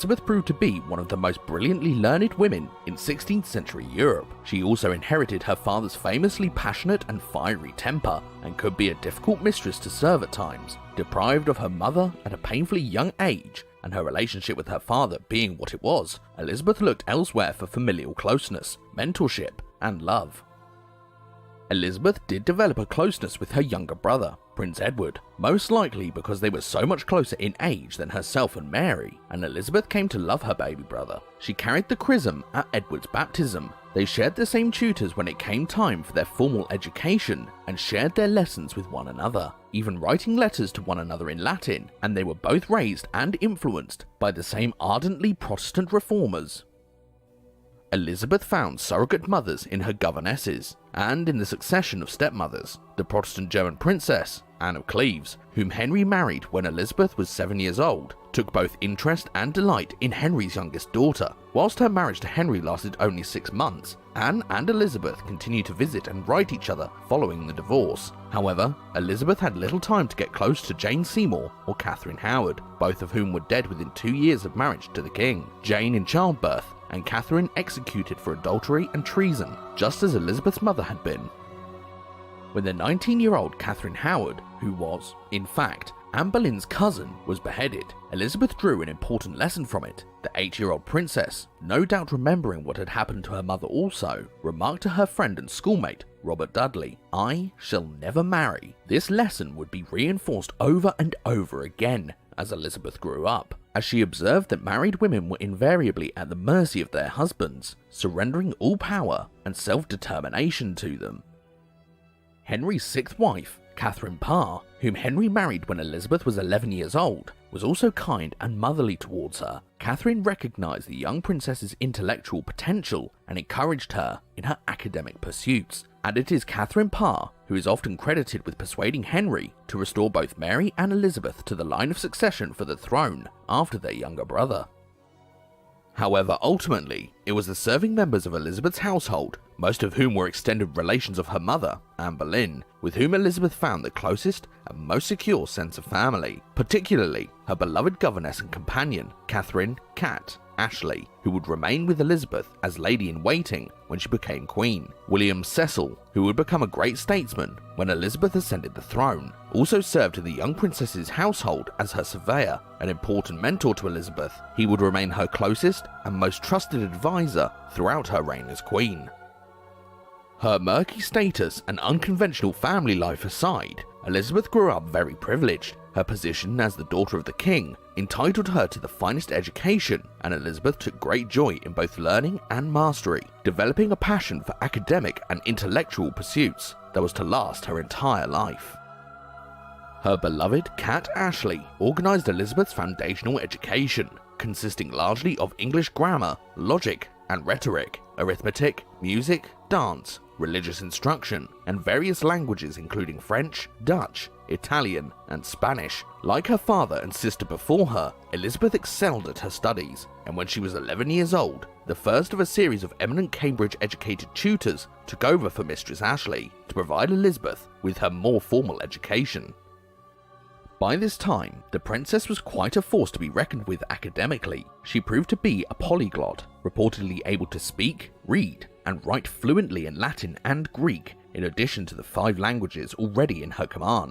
Elizabeth proved to be one of the most brilliantly learned women in 16th century Europe. She also inherited her father's famously passionate and fiery temper, and could be a difficult mistress to serve at times. Deprived of her mother at a painfully young age, and her relationship with her father being what it was, Elizabeth looked elsewhere for familial closeness, mentorship, and love. Elizabeth did develop a closeness with her younger brother, Prince Edward, most likely because they were so much closer in age than herself and Mary, and Elizabeth came to love her baby brother. She carried the chrism at Edward's baptism. They shared the same tutors when it came time for their formal education, and shared their lessons with one another, even writing letters to one another in Latin, and they were both raised and influenced by the same ardently Protestant reformers. Elizabeth found surrogate mothers in her governesses, and in the succession of stepmothers, the Protestant German princess, Anne of Cleves, whom Henry married when Elizabeth was 7 years old, took both interest and delight in Henry's youngest daughter. Whilst her marriage to Henry lasted only 6 months, Anne and Elizabeth continued to visit and write each other following the divorce. However, Elizabeth had little time to get close to Jane Seymour or Catherine Howard, both of whom were dead within 2 years of marriage to the king, Jane in childbirth, and Catherine executed for adultery and treason, just as Elizabeth's mother had been. When the 19-year-old Catherine Howard, who was, in fact, Anne Boleyn's cousin, was beheaded, Elizabeth drew an important lesson from it. The 8-year-old princess, no doubt remembering what had happened to her mother also, remarked to her friend and schoolmate, Robert Dudley, "I shall never marry." This lesson would be reinforced over and over again as Elizabeth grew up, as she observed that married women were invariably at the mercy of their husbands, surrendering all power and self-determination to them. Henry's 6th wife, Catherine Parr, whom Henry married when Elizabeth was 11 years old, was also kind and motherly towards her. Catherine recognized the young princess's intellectual potential and encouraged her in her academic pursuits, and it is Catherine Parr who is often credited with persuading Henry to restore both Mary and Elizabeth to the line of succession for the throne after their younger brother. However, ultimately, it was the serving members of Elizabeth's household, most of whom were extended relations of her mother, Anne Boleyn, with whom Elizabeth found the closest and most secure sense of family, particularly her beloved governess and companion, Catherine "Cat" Ashley, who would remain with Elizabeth as lady-in-waiting when she became queen. William Cecil, who would become a great statesman when Elizabeth ascended the throne, also served in the young princess's household as her surveyor, an important mentor to Elizabeth. He would remain her closest and most trusted advisor throughout her reign as queen. Her murky status and unconventional family life aside, Elizabeth grew up very privileged. Her position as the daughter of the king entitled her to the finest education, and Elizabeth took great joy in both learning and mastery, developing a passion for academic and intellectual pursuits that was to last her entire life. Her beloved Cat Ashley organised Elizabeth's foundational education, consisting largely of English grammar, logic and rhetoric, arithmetic, music, dance, religious instruction, and various languages including French, Dutch, Italian, and Spanish. Like her father and sister before her, Elizabeth excelled at her studies, and when she was 11 years old, the first of a series of eminent Cambridge-educated tutors took over for Mistress Ashley to provide Elizabeth with her more formal education. By this time, the princess was quite a force to be reckoned with academically. She proved to be a polyglot, reportedly able to speak, read, and write fluently in Latin and Greek, in addition to the 5 languages already in her command.